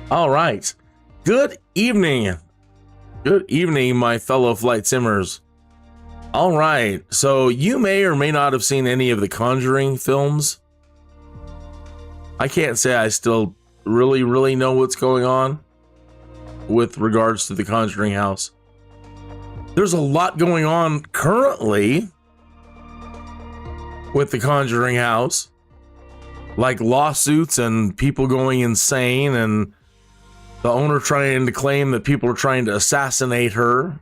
All right. Good evening. Good evening, my fellow flight simmers. All right. So you may or may not have seen any of the Conjuring films. I can't say I still really know what's going on with regards to the Conjuring house. There's a lot going on currently with the Conjuring house, like lawsuits and people going insane, and the owner trying to claim that people are trying to assassinate her.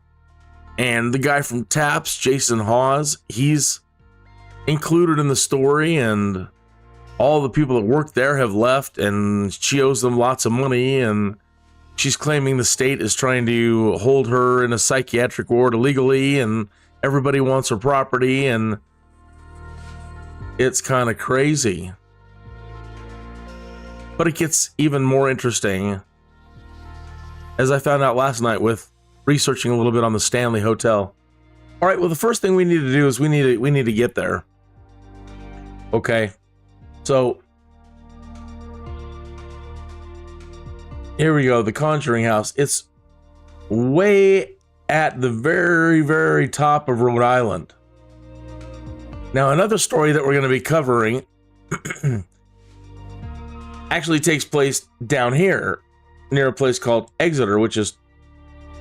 And the guy from Taps, Jason Hawes, he's included in the story, and all the people that work there have left, and she owes them lots of money, and she's claiming the state is trying to hold her in a psychiatric ward illegally, and everybody wants her property, and it's kind of crazy. But it gets even more interesting, as I found out last night with researching a little bit on the Stanley Hotel. All right, well, the first thing we need to do is we need to get there. Okay, so here we go. The Conjuring house. It's way at the very top of Rhode Island. Now, another story that we're going to be covering actually takes place down here near a place called Exeter, which is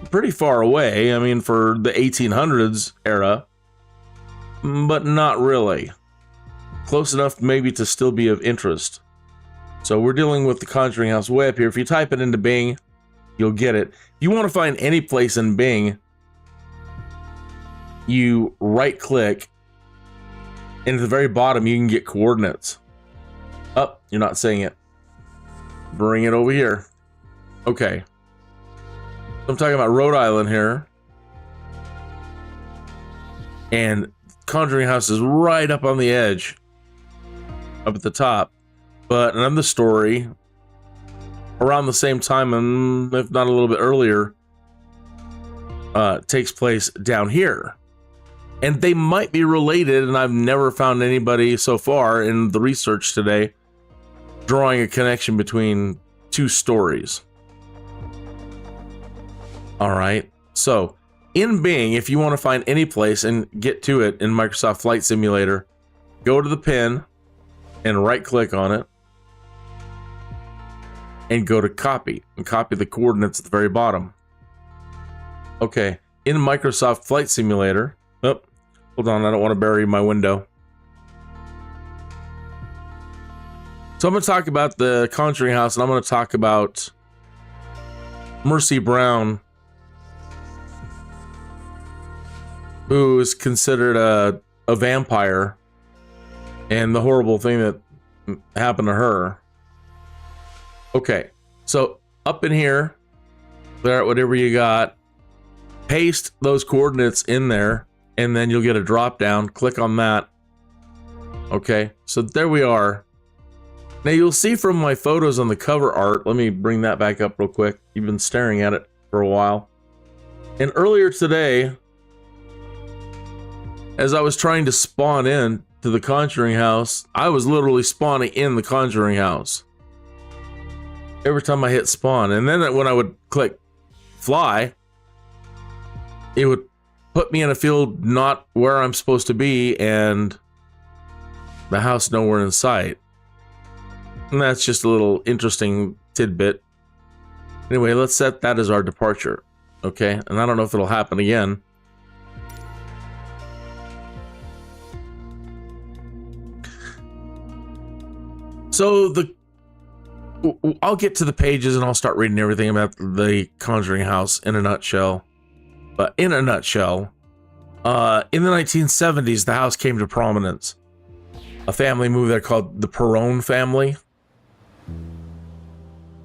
pretty far away. I mean, for the 1800s era, but not really. Close enough maybe to still be of interest. So we're dealing with the Conjuring house way up here. If you type it into Bing, you'll get it. If you want to find any place in Bing, you right click, and at the very bottom you can get coordinates. Oh, you're not saying it. Bring it over here. Okay. I'm talking about Rhode Island here. And Conjuring house is right up on the edge. Up at the top. But another story around the same time, and if not a little bit earlier, takes place down here. And they might be related, and I've never found anybody so far in the research today drawing a connection between two stories. All right, so in Bing, if you want to find any place and get to it in Microsoft Flight Simulator, go to the pin and right click on it and go to copy and copy the coordinates at the very bottom. Okay, in Microsoft Flight Simulator, oh, hold on, I don't want to bury my window. So I'm going to talk about the Conjuring house, and I'm going to talk about Mercy Brown, who is considered a vampire, and the horrible thing that happened to her. Okay, so up in here, there, whatever you got, paste those coordinates in there, and then you'll get a drop down. Click on that. Okay, so there we are. Now you'll see from my photos on the cover art, let me bring that back up real quick. You've been staring at it for a while. And earlier today, as I was trying to spawn in to the Conjuring house, I was literally spawning in the Conjuring house. Every time I hit spawn. And then when I would click fly, it would put me in a field not where I'm supposed to be, and the house nowhere in sight. And that's just a little interesting tidbit. Anyway, let's set that as our departure. Okay, and I don't know if it'll happen again. So I'll get to the pages and I'll start reading everything about the Conjuring house in a nutshell. But in a nutshell, in the 1970s, the house came to prominence. A family moved there called the Perron family.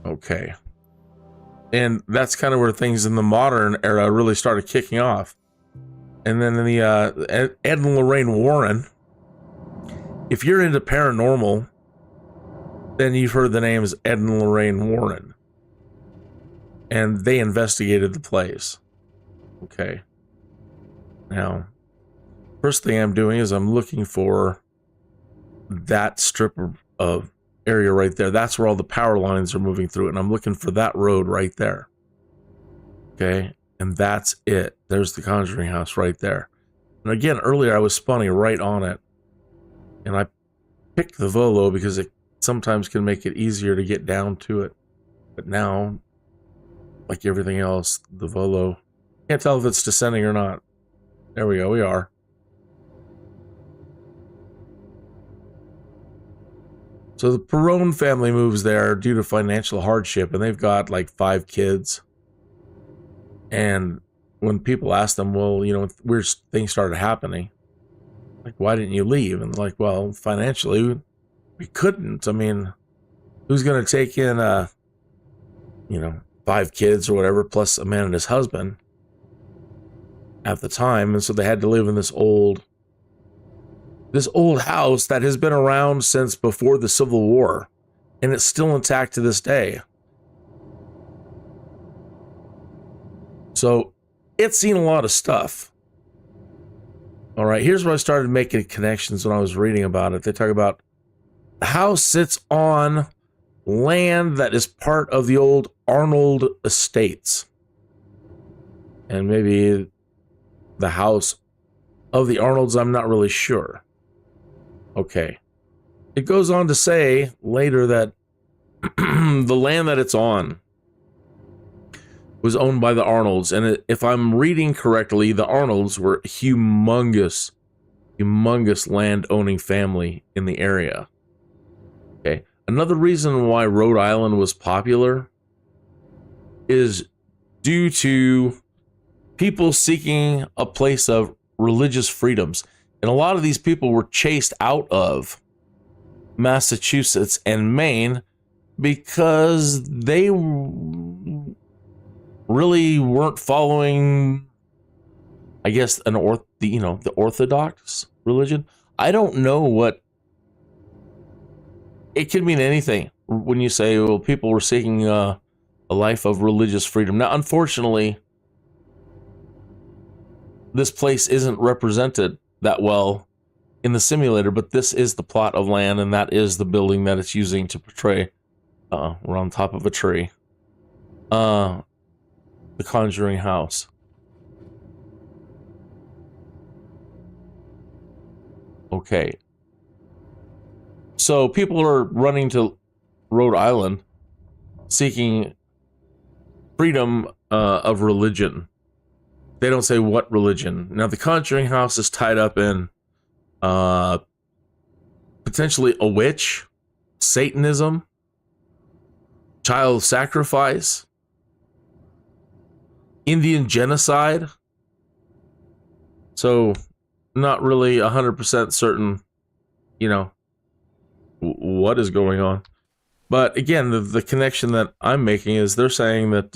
Okay. And that's kind of where things in the modern era really started kicking off. And then in the Ed and Lorraine Warren, if you're into paranormal, then you've heard the names Ed and Lorraine Warren. And they investigated the place. Okay. Now, first thing I'm doing is I'm looking for that strip of area right there. That's where all the power lines are moving through, and I'm looking for that road right there. Okay, and that's it. There's the Conjuring house right there. And again, earlier I was spawning right on it, and I picked the Volo because it sometimes can make it easier to get down to it. But now, like everything else, the Volo, can't tell if it's descending or not. There we go, we are. So the Perron family moves there due to financial hardship, and they've got like 5 kids. And when people ask them, well, you know, weird things started happening, like, why didn't you leave? And like, well, financially, we couldn't. I mean, who's going to take in, you know, 5 kids or whatever, plus a man and his husband at the time? And so they had to live in this old house that has been around since before the Civil War, and it's still intact to this day. So it's seen a lot of stuff. All right, here's where I started making connections when I was reading about it. They talk about the house sits on land that is part of the old Arnold estates. And maybe the house of the Arnolds, I'm not really sure. Okay. It goes on to say later that the land that it's on was owned by the Arnolds. And if I'm reading correctly, the Arnolds were a humongous land-owning family in the area. Okay. Another reason why Rhode Island was popular is due to people seeking a place of religious freedoms. And a lot of these people were chased out of Massachusetts and Maine because they really weren't following, I guess, the Orthodox religion. I don't know what it could mean. Anything when you say, well, people were seeking a life of religious freedom. Now, unfortunately, this place isn't represented that well in the simulator, but this is the plot of land, and that is the building that it's using to portray. We're on top of a tree. The Conjuring house. Okay. So people are running to Rhode Island seeking freedom of religion. They don't say what religion. Now, the Conjuring house is tied up in potentially a witch, Satanism, child sacrifice, Indian genocide. So, not really 100% certain, you know, what is going on. But again, the connection that I'm making is they're saying that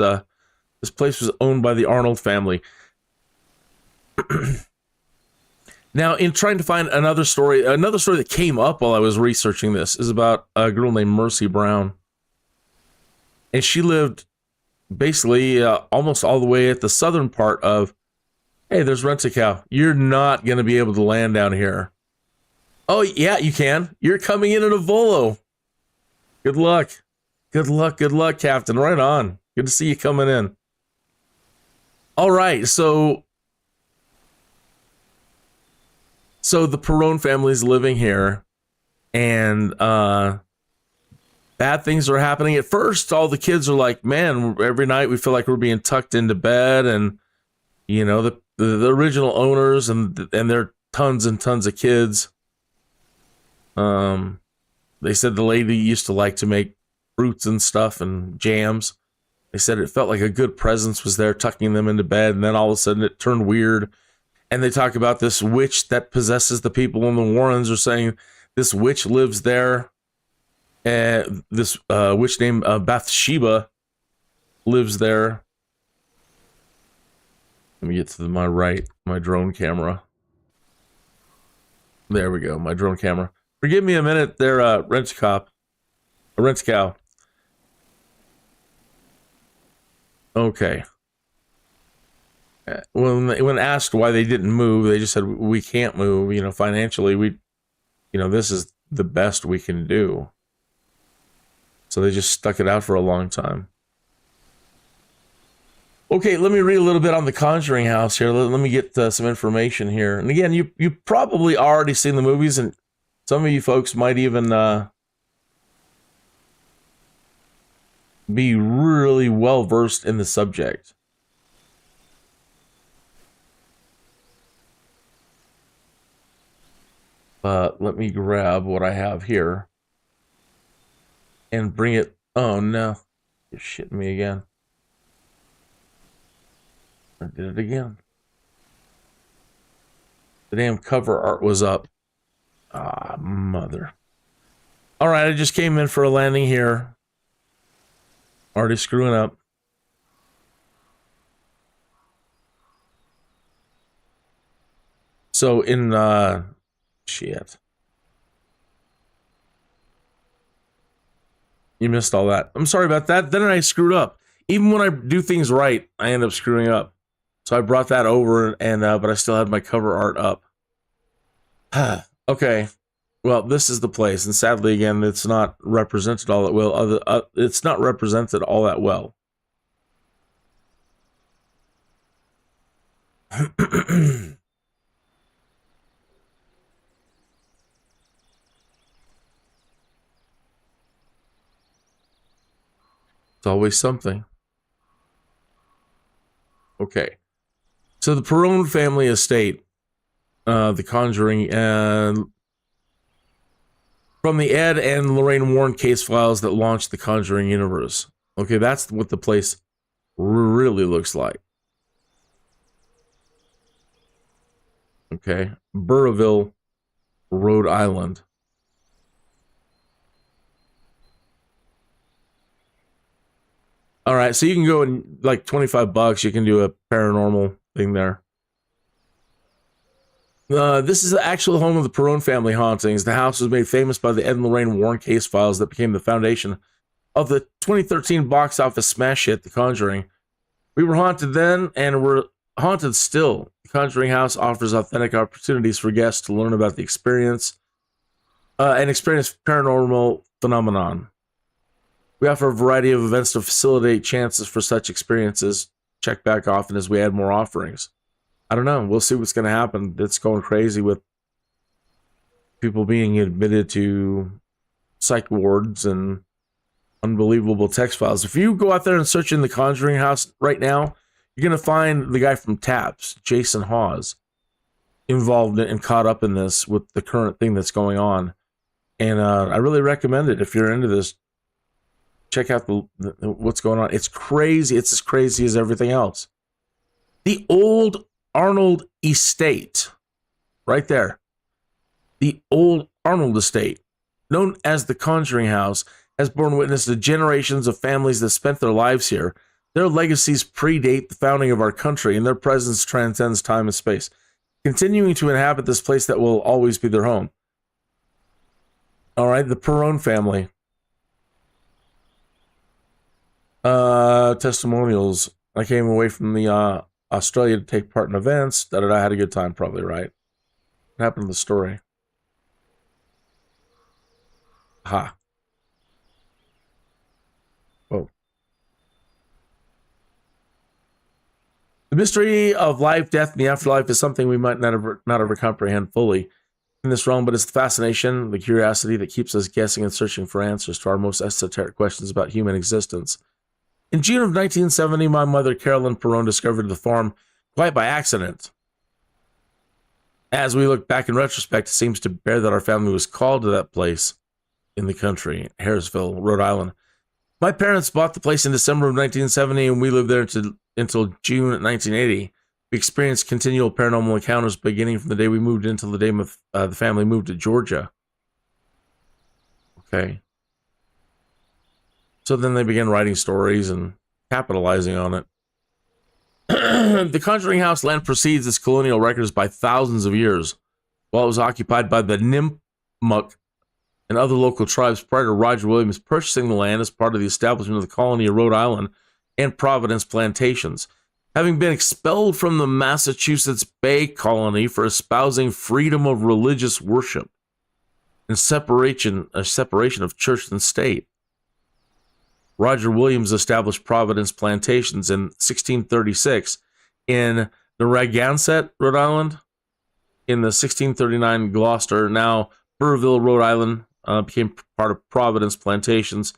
this place was owned by the Arnold family. Now, in trying to find another story that came up while I was researching this is about a girl named Mercy Brown. And she lived basically almost all the way at the southern part of, hey, there's Rent-A-Cow. You're not going to be able to land down here. Oh, yeah, you can. You're coming in a Volo. Good luck. Good luck, Captain. Right on. Good to see you coming in. All right, so the Perron family's living here, and bad things are happening. At first, all the kids are like, man, every night we feel like we're being tucked into bed, and you know, the original owners and there are tons and tons of kids. They said the lady used to like to make fruits and stuff and jams. They said it felt like a good presence was there tucking them into bed, and then all of a sudden it turned weird. And they talk about this witch that possesses the people, and the Warrens are saying this witch lives there. And this witch named Bathsheba lives there. Let me get to my drone camera. There we go, my drone camera. Forgive me a minute there, Rent-A-Cow. Okay. When asked why they didn't move, they just said, we can't move. You know, financially, this is the best we can do. So they just stuck it out for a long time. Okay, let me read a little bit on the Conjuring house here. Let me get some information here. And again, you probably already seen the movies, and some of you folks might even be really well versed in the subject. But let me grab what I have here and bring it. Oh no, you're shitting me again. I did it again. The damn cover art was up. Ah, mother. All right, I just came in for a landing here. Already screwing up. So in shit. You missed all that. I'm sorry about that. Then I screwed up. Even when I do things right, I end up screwing up. So I brought that over, and but I still had my cover art up. Okay. Well, this is the place, and sadly, again, it's not represented all that well. It's not represented all that well. It's always something. Okay. So the Perron family estate, the Conjuring, and from the Ed and Lorraine Warren case files that launched the Conjuring universe. Okay, that's what the place really looks like. Okay, Burrillville, Rhode Island. All right, so you can go in like $25. You can do a paranormal thing there. This is the actual home of the Perron family hauntings. The house was made famous by the Ed and Lorraine Warren case files that became the foundation of the 2013 box office smash hit, The Conjuring. We were haunted then, and we're haunted still. The Conjuring house offers authentic opportunities for guests to learn about the experience and experience paranormal phenomenon. We offer a variety of events to facilitate chances for such experiences. Check back often as we add more offerings. I don't know. We'll see what's going to happen. It's going crazy with people being admitted to psych wards and unbelievable text files. If you go out there and search in the Conjuring house right now, you're going to find the guy from Taps, Jason Hawes, involved and caught up in this with the current thing that's going on. And I really recommend it if you're into this. Check out what's going on. It's crazy. It's as crazy as everything else. The old Arnold estate, right there. The old Arnold estate, known as the Conjuring house, has borne witness to generations of families that spent their lives here. Their legacies predate the founding of our country, and their presence transcends time and space, continuing to inhabit this place that will always be their home. All right, the Perron family. Testimonials. I came away from the Australia to take part in events. I had a good time, probably, right? What happened to the story? Ha. Oh. The mystery of life, death, and the afterlife is something we might not ever comprehend fully in this realm, but it's the fascination, the curiosity that keeps us guessing and searching for answers to our most esoteric questions about human existence. In June of 1970, my mother, Carolyn Perron, discovered the farm quite by accident. As we look back in retrospect, it seems to bear that our family was called to that place in the country, Harrisville, Rhode Island. My parents bought the place in December of 1970, and we lived there until June of 1980. We experienced continual paranormal encounters beginning from the day we moved until the day the family moved to Georgia. Okay. So then they began writing stories and capitalizing on it. The Conjuring house land precedes its colonial records by thousands of years. While it was occupied by the Nipmuc and other local tribes prior to Roger Williams purchasing the land as part of the establishment of the colony of Rhode Island and Providence plantations. Having been expelled from the Massachusetts Bay Colony for espousing freedom of religious worship and separation of church and state. Roger Williams established Providence Plantations in 1636 in Narragansett, Rhode Island. In the 1639 Gloucester, now Burrville, Rhode Island, became part of Providence Plantations,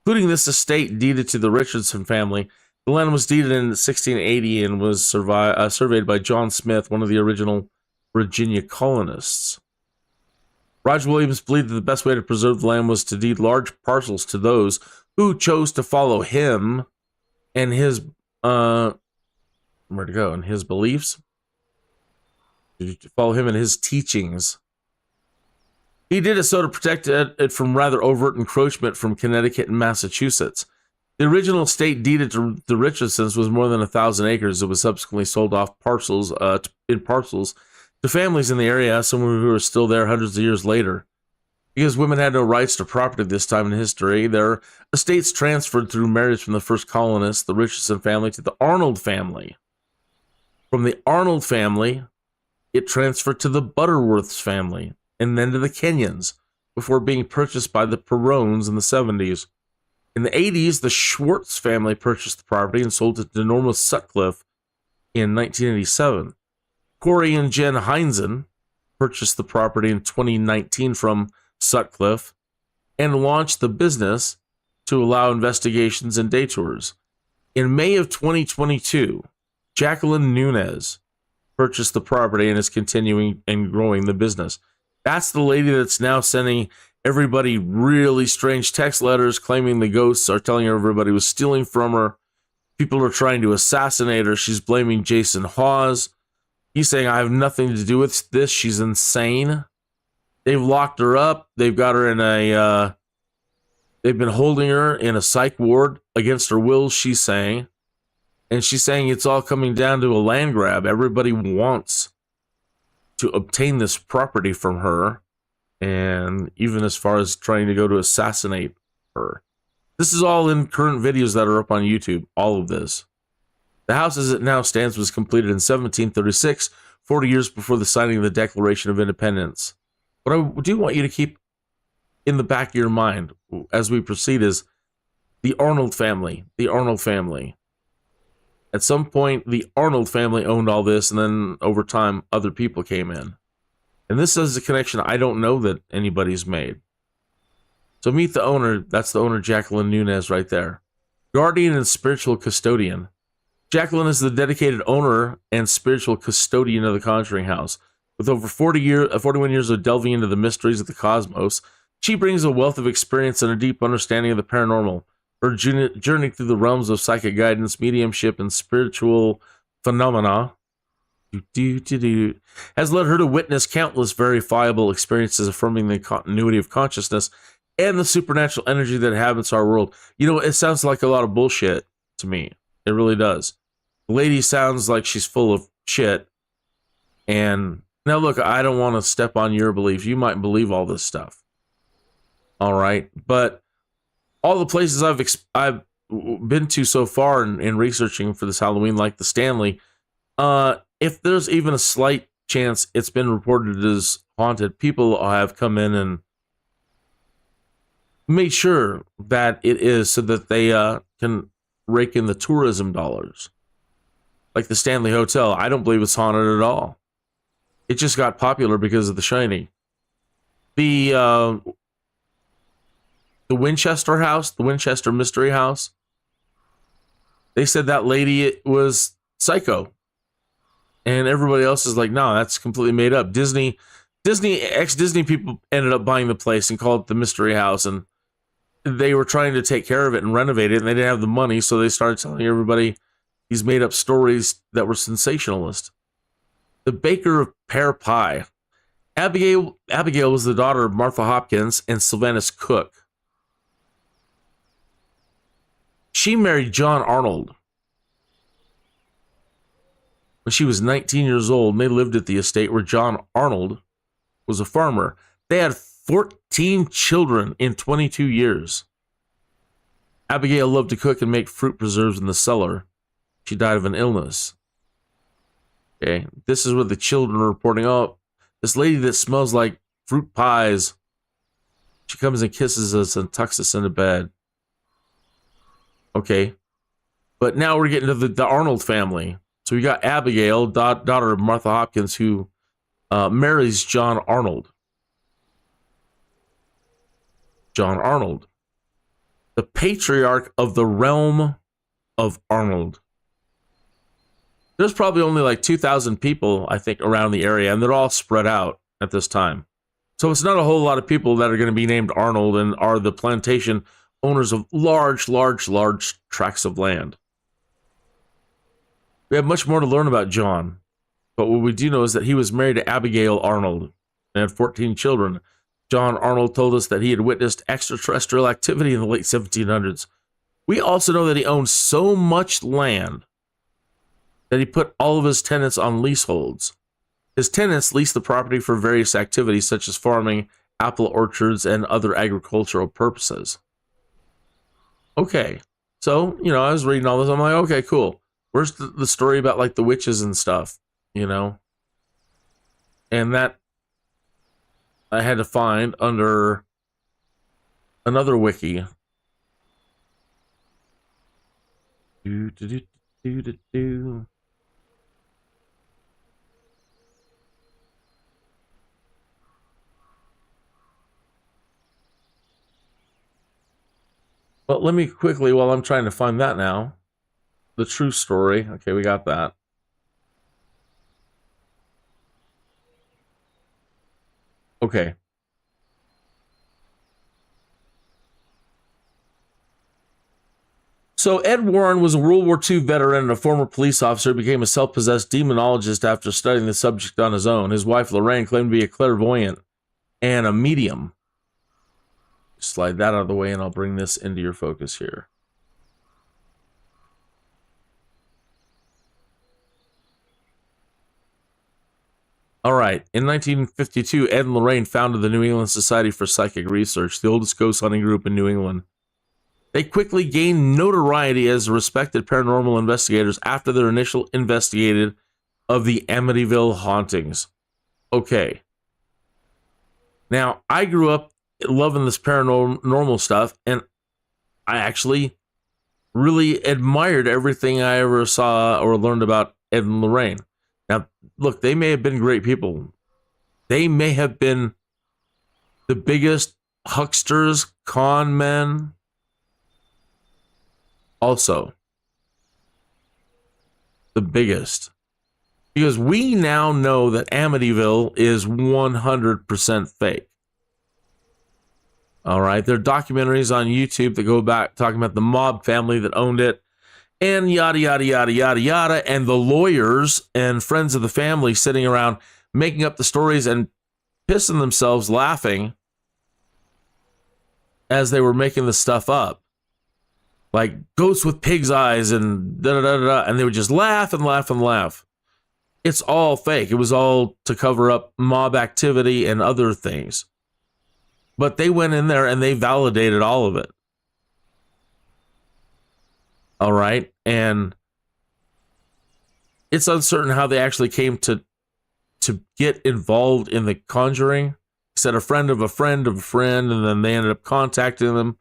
including this estate deeded to the Richardson family. The land was deeded in 1680 and was surveyed by John Smith, one of the original Virginia colonists. Roger Williams believed that the best way to preserve the land was to deed large parcels to those who chose to follow him and his his beliefs, to follow him and his teachings. He did it so to protect it from rather overt encroachment from Connecticut and Massachusetts. The original estate deeded to the Richardsons was more than 1,000 acres. It was subsequently sold off in parcels to families in the area, some who are still there hundreds of years later. Because women had no rights to property this time in history, their estates transferred through marriage from the first colonists, the Richardson family, to the Arnold family. From the Arnold family, it transferred to the Butterworths family, and then to the Kenyons, before being purchased by the Perones in the 70s. In the 80s, the Schwartz family purchased the property and sold it to Norma Sutcliffe in 1987. Corey and Jen Heinzen purchased the property in 2019 from Sutcliffe and launched the business to allow investigations and day tours. In May of 2022, Jacqueline Nunez purchased the property and is continuing and growing the business. That's the lady that's now sending everybody really strange text letters claiming the ghosts are telling her everybody was stealing from her. People are trying to assassinate her. She's blaming Jason Hawes. He's saying, I have nothing to do with this. She's insane. They've locked her up. They've got her in they've been holding her in a psych ward against her will, she's saying. And she's saying it's all coming down to a land grab. Everybody wants to obtain this property from her. And even as far as trying to go to assassinate her. This is all in current videos that are up on YouTube, all of this. The house as it now stands was completed in 1736, 40 years before the signing of the Declaration of Independence. What I do want you to keep in the back of your mind as we proceed is the Arnold family. The Arnold family. At some point, the Arnold family owned all this, and then over time, other people came in. And this is a connection I don't know that anybody's made. So meet the owner. That's the owner, Jacqueline Nunez, right there. Guardian and spiritual custodian. Jacqueline is the dedicated owner and spiritual custodian of the Conjuring house. With over 41 years of delving into the mysteries of the cosmos, she brings a wealth of experience and a deep understanding of the paranormal. Her journey through the realms of psychic guidance, mediumship, and spiritual phenomena has led her to witness countless verifiable experiences affirming the continuity of consciousness and the supernatural energy that inhabits our world. You know, it sounds like a lot of bullshit to me. It really does. The lady sounds like she's full of shit. And now look, I don't want to step on your belief. You might believe all this stuff. All right. But all the places I've been to so far in researching for this Halloween, like the Stanley, if there's even a slight chance it's been reported as haunted, people have come in and made sure that it is so that they can rake in the tourism dollars. Like the Stanley Hotel, I don't believe it's haunted at all. It just got popular because of The Shining. The Winchester House, the Winchester Mystery House, they said that lady was psycho. And everybody else is like, no, that's completely made up. Ex-Disney people ended up buying the place and called it the Mystery House. And they were trying to take care of it and renovate it, and they didn't have the money, so they started telling everybody these made-up stories that were sensationalist. The baker of pear pie. Abigail was the daughter of Martha Hopkins and Sylvanus Cook. She married John Arnold when she was 19 years old, and they lived at the estate where John Arnold was a farmer. They had 14 children in 22 years. Abigail loved to cook and make fruit preserves in the cellar. She died of an illness. Okay, this is where the children are reporting, oh, this lady that smells like fruit pies, she comes and kisses us and tucks us into bed. Okay. But now we're getting to the Arnold family. So we got Abigail, daughter of Martha Hopkins, who marries John Arnold. John Arnold, the patriarch of the realm of Arnold. There's probably only like 2,000 people, I think, around the area, and they're all spread out at this time. So it's not a whole lot of people that are going to be named Arnold and are the plantation owners of large tracts of land. We have much more to learn about John, but what we do know is that he was married to Abigail Arnold and had 14 children. John Arnold told us that he had witnessed extraterrestrial activity in the late 1700s. We also know that he owned so much land that he put all of his tenants on leaseholds. His tenants leased the property for various activities such as farming, apple orchards, and other agricultural purposes. Okay, so, I was reading all this. I'm like, okay, cool. Where's the story about, like, the witches and stuff, And that I had to find under another wiki. Well, let me quickly, while I'm trying to find that now, the true story. Okay, we got that. Okay. So Ed Warren was a World War II veteran and a former police officer, became a self-possessed demonologist after studying the subject on his own. His wife, Lorraine, claimed to be a clairvoyant and a medium. Slide that out of the way, and I'll bring this into your focus here. All right. In 1952, Ed and Lorraine founded the New England Society for Psychic Research, the oldest ghost hunting group in New England. They quickly gained notoriety as respected paranormal investigators after their initial investigation of the Amityville hauntings. Okay. Now, I grew up loving this paranormal stuff, and I actually really admired everything I ever saw or learned about Ed and Lorraine. Now, look, they may have been great people. They may have been the biggest hucksters, con men. Also, the biggest. Because we now know that Amityville is 100% fake. All right, there are documentaries on YouTube that go back talking about the mob family that owned it, and yada, yada, yada, yada, yada, and the lawyers and friends of the family sitting around making up the stories and pissing themselves laughing as they were making the stuff up. Like ghosts with pig's eyes and da-da-da-da, and they would just laugh and laugh and laugh. It's all fake. It was all to cover up mob activity and other things. But they went in there and they validated all of it. All right. And it's uncertain how they actually came to get involved in the Conjuring. He said a friend of a friend of a friend, and then they ended up contacting them,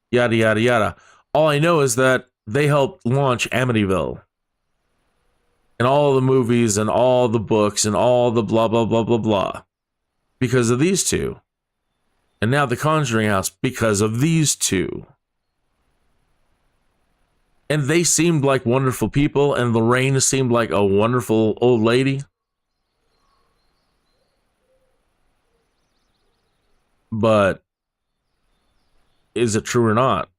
yada, yada, yada. All I know is that they helped launch Amityville. And all the movies and all the books and all the blah, blah, blah, blah, blah. Because of these two. And now the Conjuring House because of these two. And they seemed like wonderful people, and Lorraine seemed like a wonderful old lady. But is it true or not?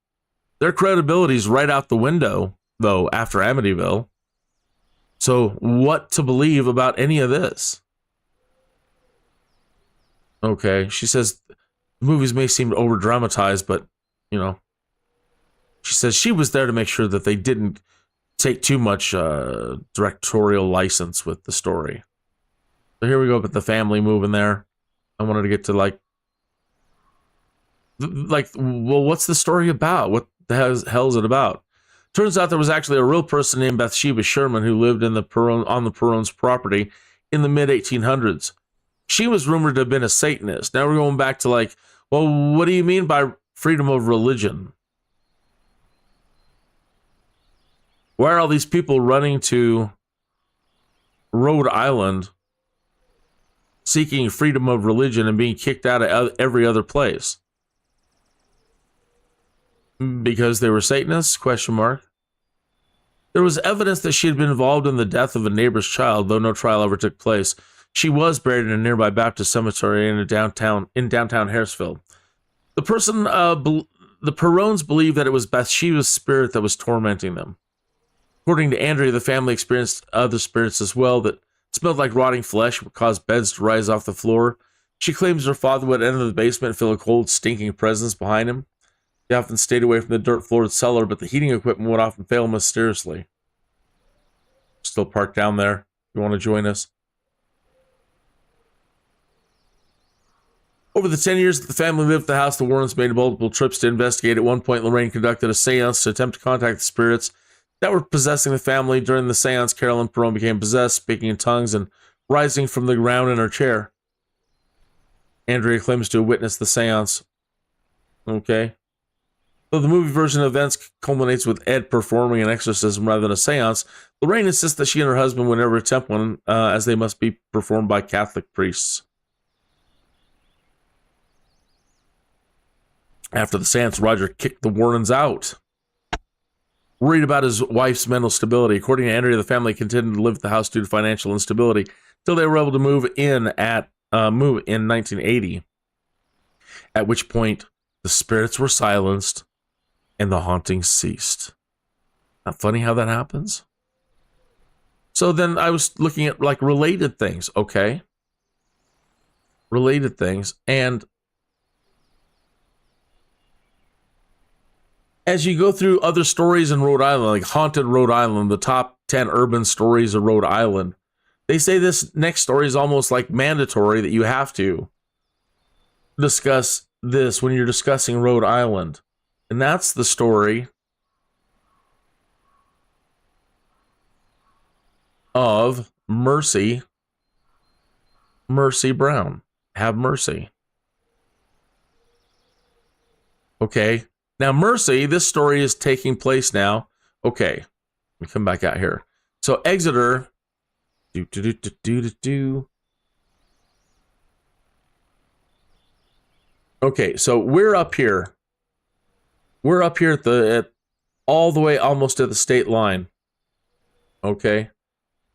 Their credibility's right out the window, though, after Amityville. So what to believe about any of this? Okay, she says the movies may seem over-dramatized, but, she says she was there to make sure that they didn't take too much directorial license with the story. So here we go with the family moving there. I wanted to get to, well, what's the story about? What the hell is it about? Turns out there was actually a real person named Bathsheba Sherman who lived on the Perrone's property in the mid-1800s. She was rumored to have been a Satanist. Now we're going back to well, what do you mean by freedom of religion? Why are all these people running to Rhode Island seeking freedom of religion and being kicked out of every other place? Because they were Satanists? Question mark. There was evidence that she had been involved in the death of a neighbor's child, though no trial ever took place. She was buried in a nearby Baptist cemetery in downtown Harrisville. The Perones believed that it was Bathsheba's spirit that was tormenting them. According to Andrea, the family experienced other spirits as well that smelled like rotting flesh, would cause beds to rise off the floor. She claims her father would enter the basement and feel a cold, stinking presence behind him. He often stayed away from the dirt-floored cellar, but the heating equipment would often fail mysteriously. Still parked down there. You want to join us? Over the 10 years that the family lived at the house, the Warrens made multiple trips to investigate. At one point, Lorraine conducted a seance to attempt to contact the spirits that were possessing the family. During the seance, Carolyn Perone became possessed, speaking in tongues and rising from the ground in her chair. Andrea claims to have witnessed the seance. Okay. Though the movie version of events culminates with Ed performing an exorcism rather than a seance, Lorraine insists that she and her husband would never attempt one, as they must be performed by Catholic priests. After the seance, Roger kicked the Warrens out, worried about his wife's mental stability. According to Andrea, the family continued to live at the house due to financial instability until they were able to move in 1980, at which point the spirits were silenced and the hauntings ceased. Not funny how that happens? So then I was looking at like related things, okay? Related things. And as you go through other stories in Rhode Island, like Haunted Rhode Island, the top 10 urban stories of Rhode Island, they say this next story is almost like mandatory that you have to discuss this when you're discussing Rhode Island. And that's the story of Mercy Brown. Have mercy. Okay. Now, Mercy, this story is taking place now. Okay. Let me come back out here. So, Exeter. Okay, so we're up here. We're up here at all the way almost to the state line. Okay.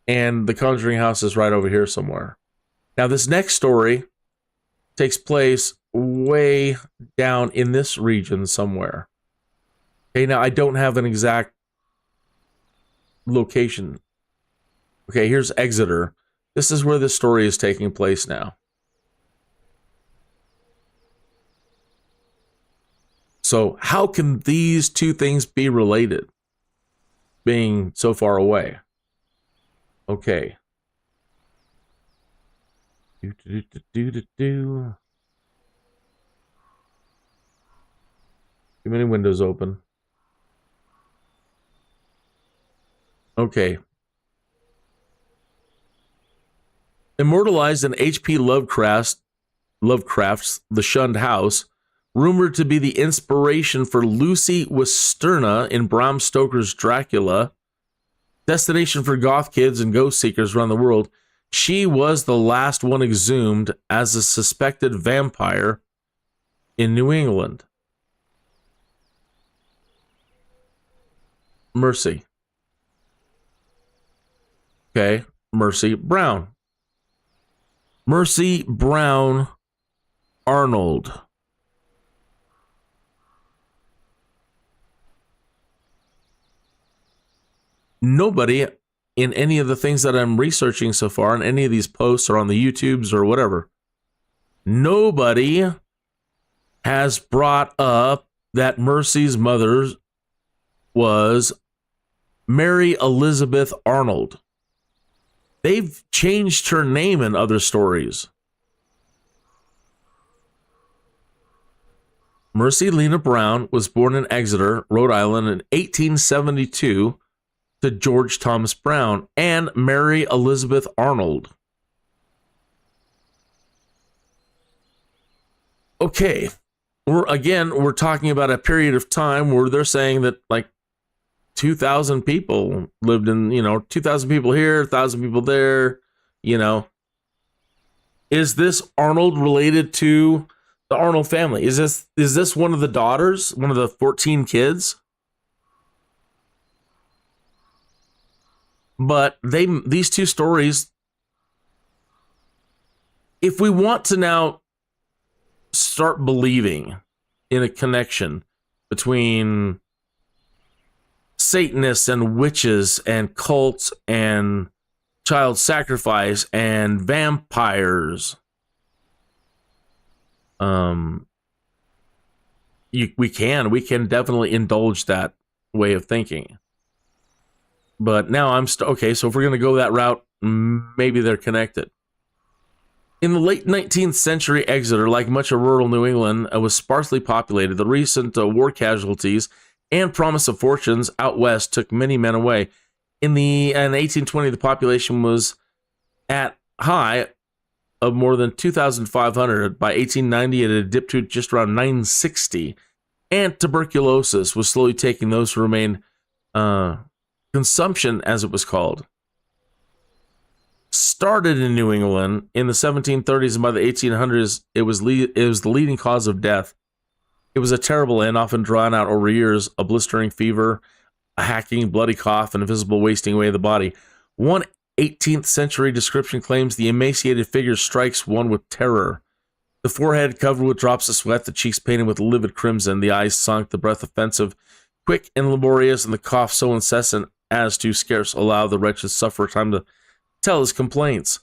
And the Conjuring house is right over here somewhere. Now, this next story takes place way down in this region somewhere. Okay, now I don't have an exact location. Okay, here's Exeter. This is where this story is taking place now. So how can these two things be related, being so far away? Okay. Too many windows open. Okay. Immortalized in H.P. Lovecraft's The Shunned House, rumored to be the inspiration for Lucy Westenra in Bram Stoker's Dracula, destination for goth kids and ghost seekers around the world, she was the last one exhumed as a suspected vampire in New England. Mercy. Okay, Mercy Brown. Mercy Brown Arnold. Nobody in any of the things that I'm researching so far, in any of these posts or on the YouTubes or whatever, nobody has brought up that Mercy's mother was Mary Elizabeth Arnold. They've changed her name in other stories. Mercy Lena Brown was born in Exeter, Rhode Island in 1872 to George Thomas Brown and Mary Elizabeth Arnold. Okay, we're talking about a period of time where they're saying that, like, 2,000 people lived in, 2,000 people here, 1,000 people there, Is this Arnold related to the Arnold family? Is this one of the daughters, one of the 14 kids? But these two stories, if we want to now start believing in a connection between Satanists and witches and cults and child sacrifice and vampires, we can definitely indulge that way of thinking. But now okay, so if we're going to go that route, maybe they're connected. In the late 19th century, Exeter, like much of rural New England, was sparsely populated. The recent war casualties and promise of fortunes out west took many men away. In 1820, the population was at high of more than 2,500. By 1890, it had dipped to just around 960. And tuberculosis was slowly taking those who remained, consumption, as it was called. Started in New England in the 1730s, and by the 1800s, it was the leading cause of death. It was a terrible end, often drawn out over years, a blistering fever, a hacking, bloody cough, and a visible wasting away of the body. One 18th century description claims the emaciated figure strikes one with terror. The forehead covered with drops of sweat, the cheeks painted with livid crimson, the eyes sunk, the breath offensive, quick and laborious, and the cough so incessant as to scarce allow the wretched sufferer time to tell his complaints.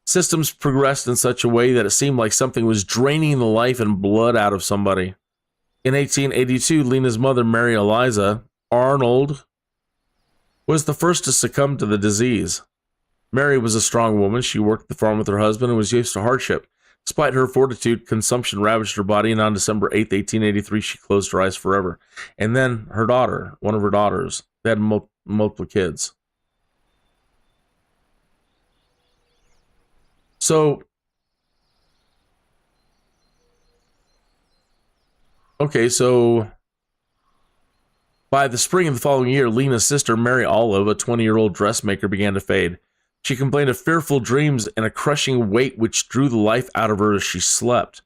Systems progressed in such a way that it seemed like something was draining the life and blood out of somebody. In 1882, Lena's mother, Mary Eliza Arnold, was the first to succumb to the disease. Mary was a strong woman. She worked the farm with her husband and was used to hardship. Despite her fortitude, consumption ravaged her body, and on December 8th, 1883, she closed her eyes forever. And then her daughter, one of her daughters, they had multiple kids. So, okay, so by the spring of the following year, Lena's sister, Mary Olive, a 20-year-old dressmaker, began to fade. She complained of fearful dreams and a crushing weight which drew the life out of her as she slept.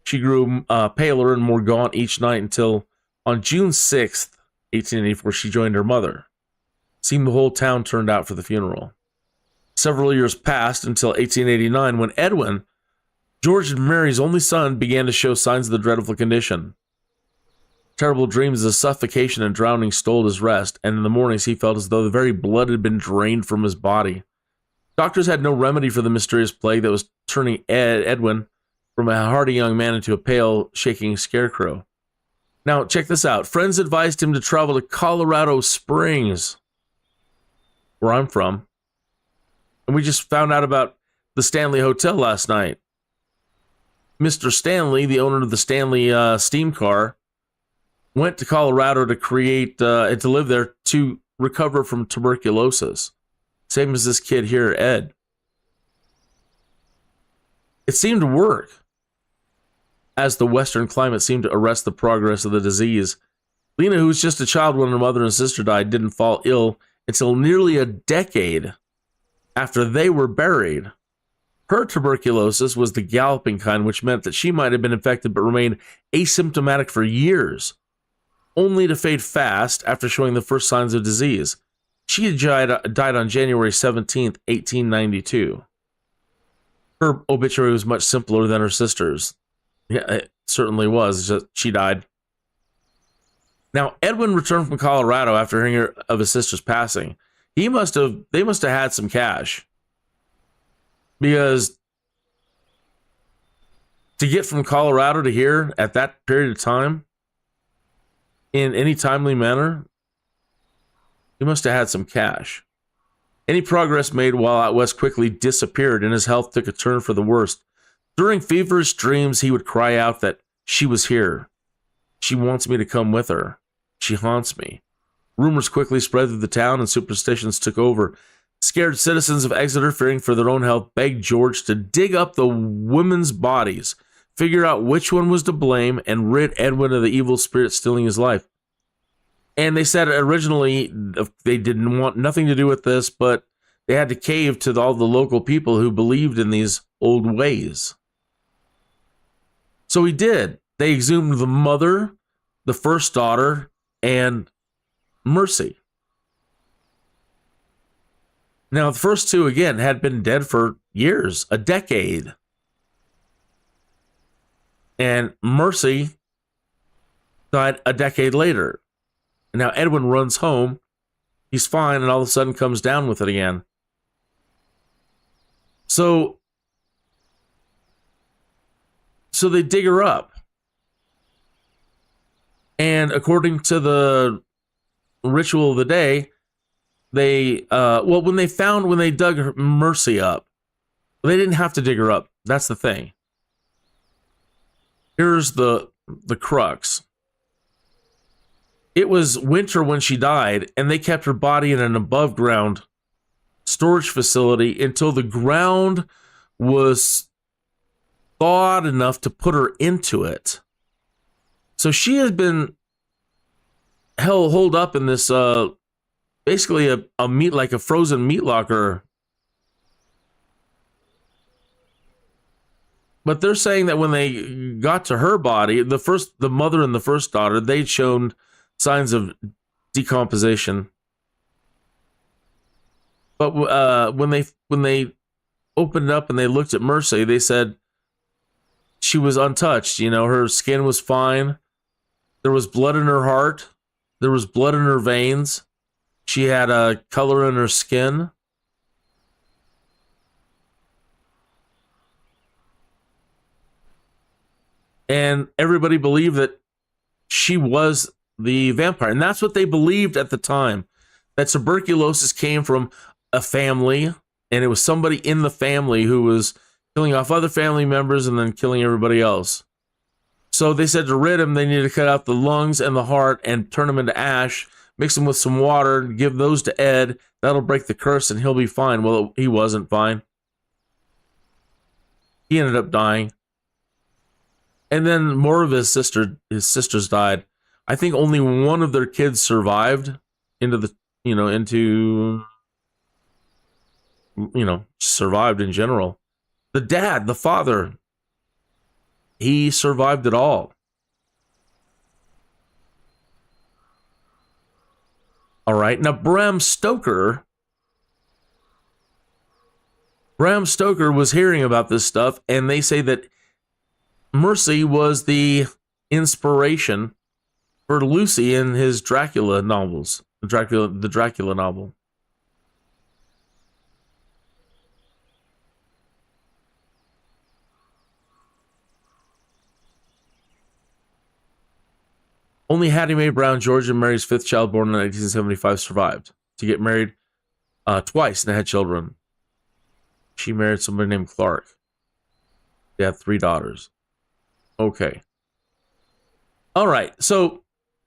She grew paler and more gaunt each night until on June 6th, 1884, she joined her mother. It seemed the whole town turned out for the funeral. Several years passed until 1889, when Edwin, George and Mary's only son, began to show signs of the dreadful condition. Terrible dreams of suffocation and drowning stole his rest, and in the mornings he felt as though the very blood had been drained from his body. Doctors had no remedy for the mysterious plague that was turning Edwin from a hardy young man into a pale, shaking scarecrow. Now, check this out. Friends advised him to travel to Colorado Springs, where I'm from. And we just found out about the Stanley Hotel last night. Mr. Stanley, the owner of the Stanley steam car, went to Colorado to create and to live there to recover from tuberculosis. Same as this kid here, Ed. It seemed to work, as the Western climate seemed to arrest the progress of the disease. Lena, who was just a child when her mother and sister died, didn't fall ill until nearly a decade after they were buried. Her tuberculosis was the galloping kind, which meant that she might have been infected but remained asymptomatic for years, only to fade fast after showing the first signs of disease. She died on January 17th, 1892. Her obituary was much simpler than her sister's. Yeah, it certainly was. It's just, she died. Now, Edwin returned from Colorado after hearing of his sister's passing. They must have had some cash, because to get from Colorado to here at that period of time in any timely manner, he must have had some cash. Any progress made while out west quickly disappeared, and his health took a turn for the worst. During feverish dreams, he would cry out that she was here. She wants me to come with her. She haunts me. Rumors quickly spread through the town, and superstitions took over. Scared citizens of Exeter, fearing for their own health, begged George to dig up the women's bodies, figure out which one was to blame, and rid Edwin of the evil spirit stealing his life. And they said originally they didn't want nothing to do with this, but they had to cave to all the local people who believed in these old ways. So he did. They exhumed the mother, the first daughter, and Mercy. Now, the first two, again, had been dead for years, a decade. And Mercy died a decade later. And now Edwin runs home. He's fine, and all of a sudden comes down with it again. So they dig her up. And according to the ritual of the day, they, when they dug Mercy up, they didn't have to dig her up. That's the thing. Here's the crux. It was winter when she died, and they kept her body in an above ground storage facility until the ground was thawed enough to put her into it. So she has been holed up in this, basically a meat, like a frozen meat locker. But they're saying that when they got to her body, the mother and the first daughter, they'd shown signs of decomposition. But when they opened it up and they looked at Mercy, they said she was untouched. You know, her skin was fine. There was blood in her heart. There was blood in her veins. She had a color in her skin. And everybody believed that she was the vampire. And that's what they believed at the time. That tuberculosis came from a family. And it was somebody in the family who was killing off other family members and then killing everybody else. So they said to rid him, they needed to cut out the lungs and the heart and turn them into ash, mix them with some water, give those to Ed. That'll break the curse and he'll be fine. Well, he wasn't fine. He ended up dying. And then more of his sisters died. I think only one of their kids survived survived in general. The dad, the father, he survived it all. All right. Now, Bram Stoker was hearing about this stuff, and they say that Mercy was the inspiration for Lucy in his Dracula novels, the Dracula novel. Only Hattie Mae Brown, Georgia, Mary's fifth child, born in 1975, survived to get married twice and had children. She married somebody named Clark. They had 3 daughters. Okay. All right. So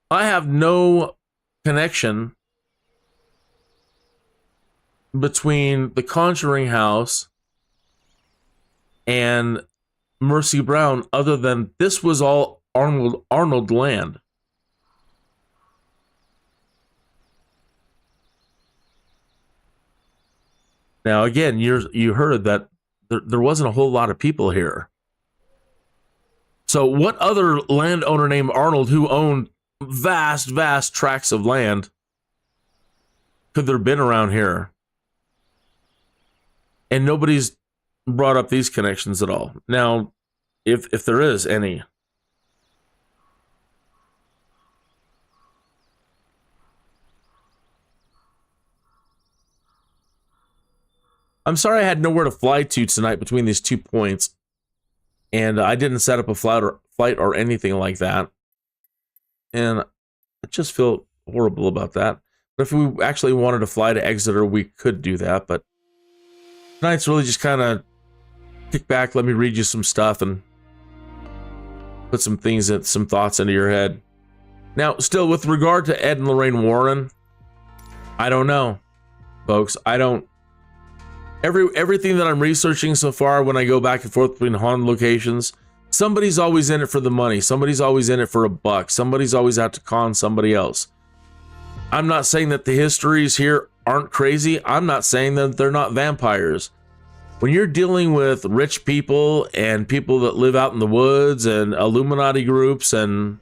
I have no connection between the Conjuring house and Mercy Brown other than this was all Arnold land. Now, again, you heard that there wasn't a whole lot of people here. So what other landowner named Arnold who owned vast, vast tracts of land could there have been around here? And nobody's brought up these connections at all. Now, if there is any. I'm sorry I had nowhere to fly to tonight between these 2 points. And I didn't set up a flight or anything like that. And I just feel horrible about that. But if we actually wanted to fly to Exeter, we could do that. But tonight's really just kind of kick back, let me read you some stuff and put some thoughts into your head. Now, still, with regard to Ed and Lorraine Warren, I don't know, folks. I don't. Everything that I'm researching so far, when I go back and forth between haunted locations, somebody's always in it for the money. Somebody's always in it for a buck. Somebody's always out to con somebody else. I'm not saying that the histories here aren't crazy. I'm not saying that they're not vampires. When you're dealing with rich people and people that live out in the woods and Illuminati groups, and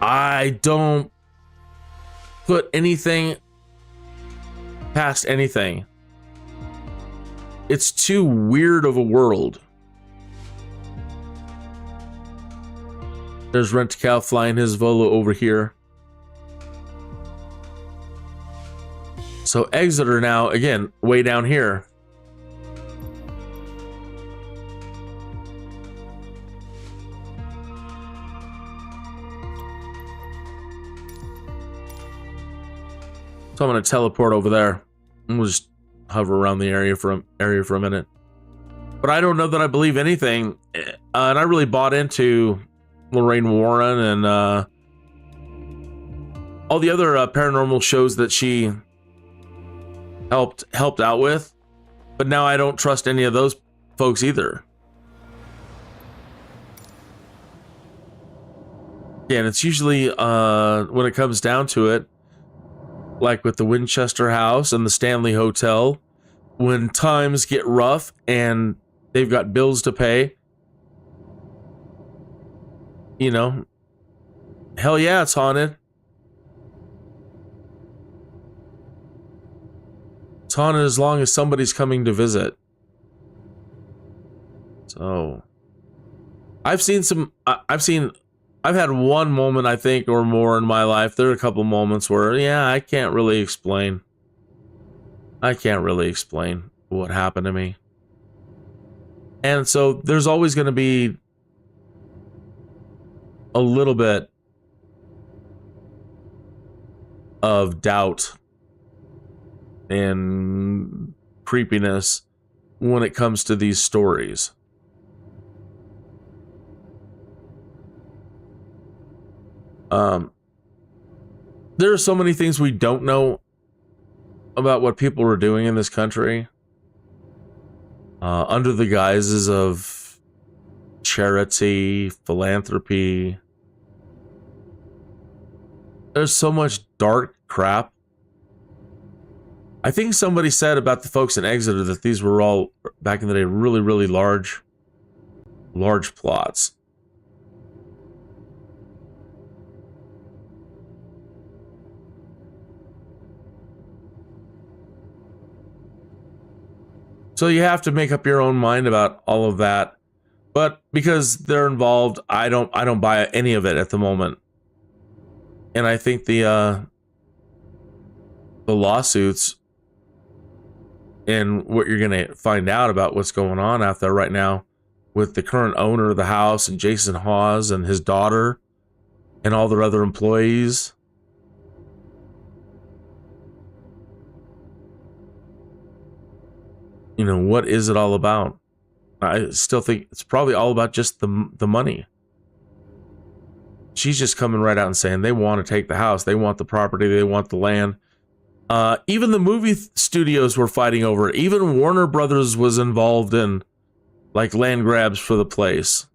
I don't put anything past anything. It's too weird of a world. There's Rent-A-Cal flying his Volo over here. So Exeter now, again, way down here. So I'm going to teleport over there. And we'll just hover around the area for a minute. But I don't know that I believe anything. And I really bought into Lorraine Warren and all the other paranormal shows that she helped out with. But now I don't trust any of those folks either. Yeah, and it's usually when it comes down to it, like with the Winchester House and the Stanley Hotel, when times get rough and they've got bills to pay, you know, hell yeah, it's haunted. It's haunted as long as somebody's coming to visit. So, I've had one moment, I think, or more in my life. There are a couple moments where, yeah, I can't really explain what happened to me. And so there's always going to be a little bit of doubt and creepiness when it comes to these stories. There are so many things we don't know about what people are doing in this country under the guises of charity, philanthropy. There's so much dark crap. I think somebody said about the folks in Exeter that these were all, back in the day, really, really large plots. So you have to make up your own mind about all of that. But because they're involved, I don't buy any of it at the moment. And I think the lawsuits and what you're going to find out about what's going on out there right now with the current owner of the house and Jason Hawes and his daughter and all their other employees. You know, what is it all about? I still think it's probably all about just the money. She's just coming right out and saying they want to take the house, they want the property, they want the land. Even the movie studios were fighting over it. Even Warner Brothers was involved in like land grabs for the place.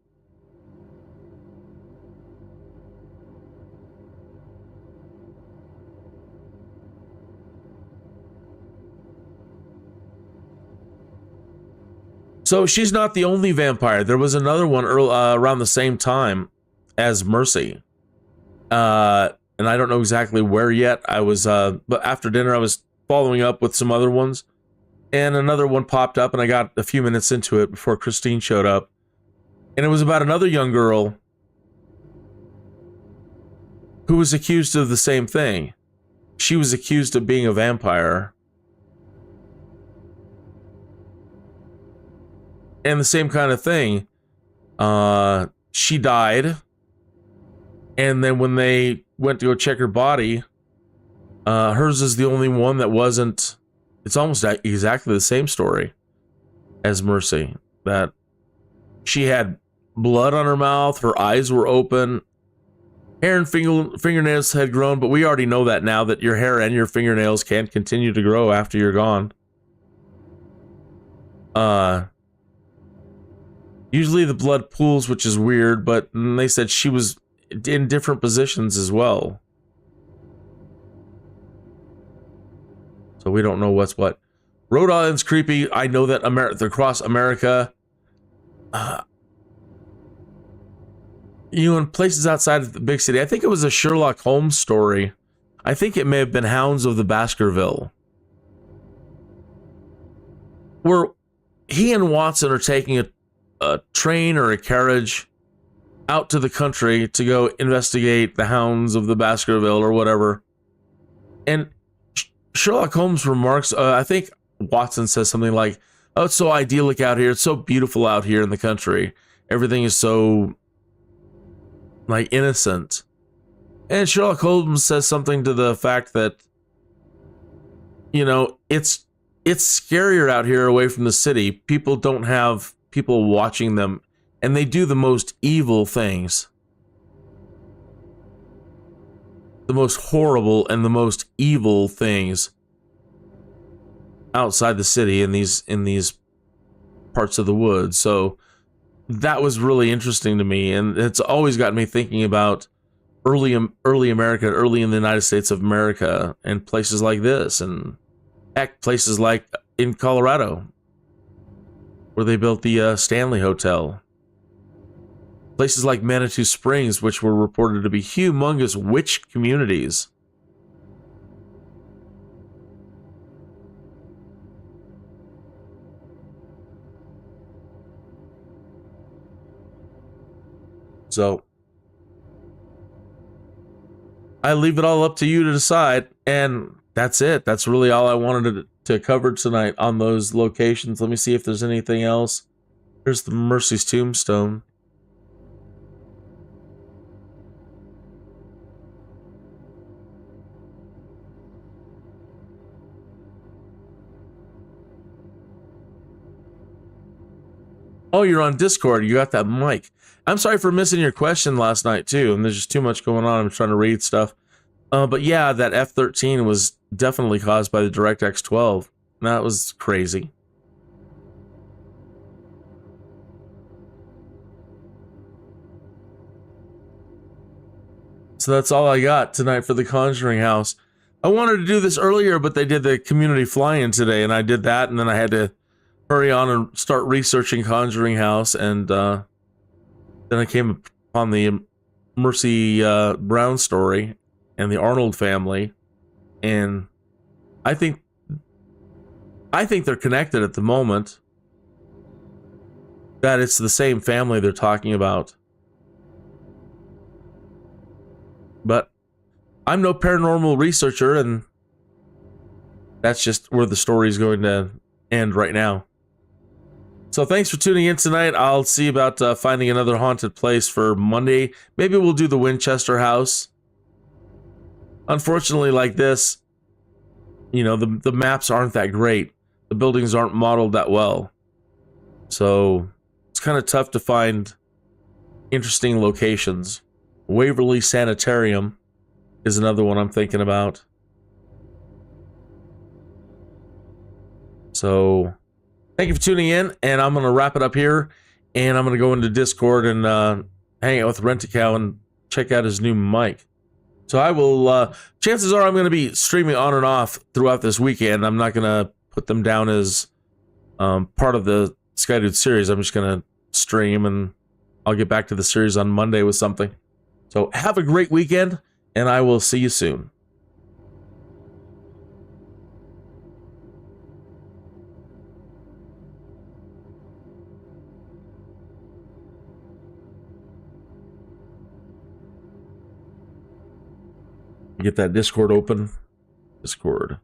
So she's not the only vampire. There was another one around the same time as Mercy. And I don't know exactly where yet. I was, but after dinner, I was following up with some other ones. And another one popped up, and I got a few minutes into it before Christine showed up. And it was about another young girl who was accused of the same thing. She was accused of being a vampire. And the same kind of thing. She died. And then when they went to go check her body, hers is the only one that wasn't. It's almost exactly the same story as Mercy. That she had blood on her mouth, her eyes were open, hair and fingernails had grown, but we already know that now, that your hair and your fingernails can't continue to grow after you're gone. Usually the blood pools, which is weird, but they said she was in different positions as well. So we don't know what's what. Rhode Island's creepy. I know that they're across America. In places outside of the big city. I think it was a Sherlock Holmes story. I think it may have been Hounds of the Baskerville, where he and Watson are taking a train or a carriage out to the country to go investigate the Hounds of the Baskerville or whatever. And Sherlock Holmes remarks, I think Watson says something like, "Oh, it's so idyllic out here. It's so beautiful out here in the country. Everything is so like innocent." And Sherlock Holmes says something to the fact that, it's scarier out here away from the city. People don't have people watching them, and they do the most evil things. The most horrible and the most evil things outside the city in these parts of the woods. So that was really interesting to me, and it's always got me thinking about early America, early in the United States of America, and places like this, and places like in Colorado, where they built the Stanley Hotel. Places like Manitou Springs, which were reported to be humongous witch communities. So I leave it all up to you to decide, and that's it. That's really all I wanted to cover tonight on those locations. Let me see if there's anything else. Here's the Mercy's tombstone. Oh, you're on Discord. You got that mic. I'm sorry for missing your question last night, too. And there's just too much going on. I'm trying to read stuff. But yeah, that F-13 was definitely caused by the DirectX 12. That was crazy. So that's all I got tonight for the Conjuring House. I wanted to do this earlier, but they did the community fly-in today, and I did that, and then I had to hurry on and start researching Conjuring House, and then I came upon the Mercy Brown story and the Arnold family, and I think they're connected at the moment. That it's the same family they're talking about. But I'm no paranormal researcher, and that's just where the story is going to end right now. So thanks for tuning in tonight. I'll see about finding another haunted place for Monday. Maybe we'll do the Winchester House. Unfortunately, like this, the maps aren't that great. The buildings aren't modeled that well. So it's kind of tough to find interesting locations. Waverly Sanitarium is another one I'm thinking about. So thank you for tuning in, and I'm going to wrap it up here, and I'm going to go into Discord and hang out with Rent-A-Cow and check out his new mic. So I will, chances are I'm going to be streaming on and off throughout this weekend. I'm not going to put them down as part of the Skydude series. I'm just going to stream, and I'll get back to the series on Monday with something. So have a great weekend, and I will see you soon. Get that Discord open. Discord.